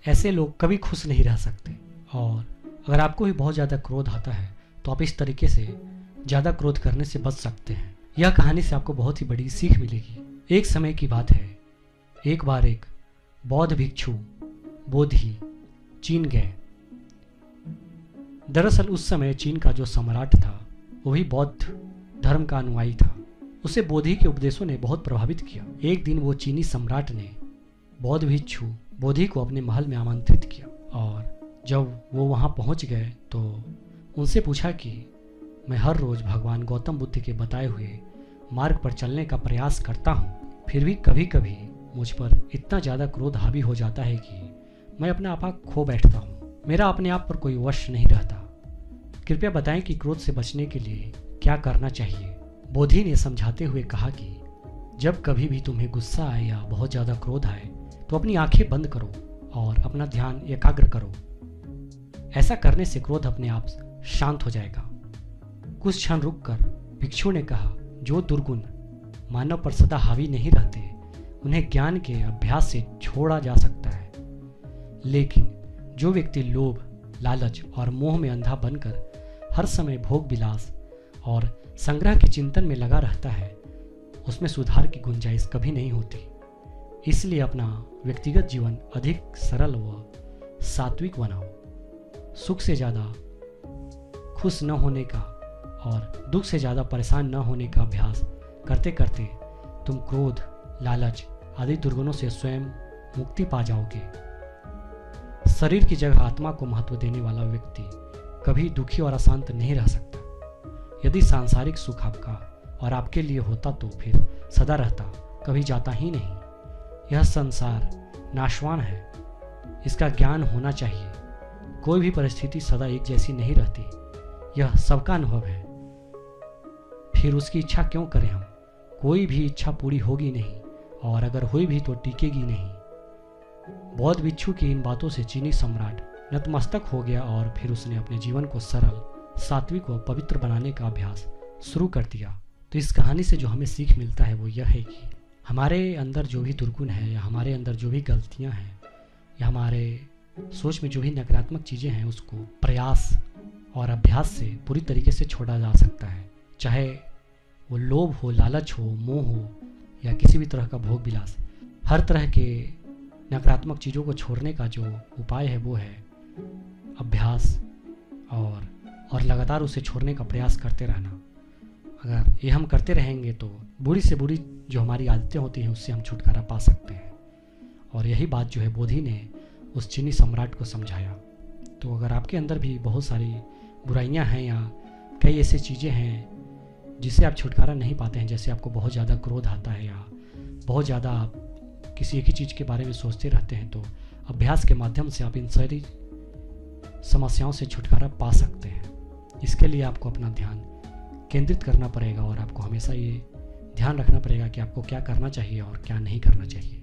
ऐसे लोग कभी खुश नहीं रह सकते। और अगर आपको भी बहुत ज़्यादा क्रोध आता है तो आप इस तरीके से ज़्यादा क्रोध करने से बच सकते हैं। यह कहानी से आपको बहुत ही बड़ी सीख मिलेगी। एक समय की बात है, एक बार एक बौद्ध भिक्षु बोधि चीन गए। दरअसल उस समय चीन का जो सम्राट था वो भी बौद्ध धर्म का अनुयायी था। उसे बोधि के उपदेशों ने बहुत प्रभावित किया। एक दिन वो चीनी सम्राट ने बौद्ध भिक्षु बोधि को अपने महल में आमंत्रित किया और जब वो वहाँ पहुँच गए तो उनसे पूछा कि मैं हर रोज़ भगवान गौतम बुद्ध के बताए हुए मार्ग पर चलने का प्रयास करता हूँ, फिर भी कभी कभी मुझ पर इतना ज़्यादा क्रोध हावी हो जाता है कि मैं अपना आपा खो बैठता हूँ। मेरा अपने आप पर कोई वश नहीं रहता। कृपया बताएं कि क्रोध से बचने के लिए क्या करना चाहिए। बोधि ने समझाते हुए कहा कि जब कभी भी तुम्हें गुस्सा आए या बहुत ज़्यादा क्रोध आए तो अपनी आंखें बंद करो और अपना ध्यान एकाग्र करो। ऐसा करने से क्रोध अपने आप शांत हो जाएगा। कुछ क्षण रुककर भिक्षु ने कहा, जो दुर्गुण मानव पर सदा हावी नहीं रहते उन्हें ज्ञान के अभ्यास से छोड़ा जा सकता है, लेकिन जो व्यक्ति लोभ, लालच और मोह में अंधा बनकर हर समय भोग विलास और संग्रह के चिंतन में लगा रहता है, उसमें सुधार की गुंजाइश कभी नहीं होती। इसलिए अपना व्यक्तिगत जीवन अधिक सरल व सात्विक बनाओ। सुख से ज़्यादा खुश न होने का और दुख से ज़्यादा परेशान न होने का अभ्यास करते करते तुम क्रोध, लालच आदि दुर्गुणों से स्वयं मुक्ति पा जाओगे। शरीर की जगह आत्मा को महत्व देने वाला व्यक्ति कभी दुखी और अशांत नहीं रह सकता। यदि सांसारिक सुख आपका और आपके लिए होता तो फिर सदा रहता, कभी जाता ही नहीं। यह संसार नाशवान है, इसका ज्ञान होना चाहिए। कोई भी परिस्थिति सदा एक जैसी नहीं रहती, यह सबका अनुभव है। फिर उसकी इच्छा क्यों करें हम? कोई भी इच्छा पूरी होगी नहीं और अगर हुई भी तो टिकेगी नहीं। बौद्ध भिक्षु की इन बातों से चीनी सम्राट नतमस्तक हो गया और फिर उसने अपने जीवन को सरल, सात्विक व पवित्र बनाने का अभ्यास शुरू कर दिया। तो इस कहानी से जो हमें सीख मिलता है वो यह है कि हमारे अंदर जो भी दुर्गुण है या हमारे अंदर जो भी गलतियां हैं या हमारे सोच में जो भी नकारात्मक चीज़ें हैं उसको प्रयास और अभ्यास से पूरी तरीके से छोड़ा जा सकता है। चाहे वो लोभ हो, लालच हो, मोह हो या किसी भी तरह का भोग विलास, हर तरह के नकारात्मक चीज़ों को छोड़ने का जो उपाय है वो है अभ्यास और लगातार उसे छोड़ने का प्रयास करते रहना। अगर ये हम करते रहेंगे तो बुरी से बुरी जो हमारी आदतें होती हैं उससे हम छुटकारा पा सकते हैं। और यही बात जो है बोधि ने उस चीनी सम्राट को समझाया। तो अगर आपके अंदर भी बहुत सारी बुराइयां हैं या कई ऐसी चीज़ें हैं जिससे आप छुटकारा नहीं पाते हैं, जैसे आपको बहुत ज़्यादा क्रोध आता है या बहुत ज़्यादा आप किसी एक ही चीज़ के बारे में सोचते रहते हैं, तो अभ्यास के माध्यम से आप इन सारी समस्याओं से छुटकारा पा सकते हैं। इसके लिए आपको अपना ध्यान केंद्रित करना पड़ेगा और आपको हमेशा ये ध्यान रखना पड़ेगा कि आपको क्या करना चाहिए और क्या नहीं करना चाहिए।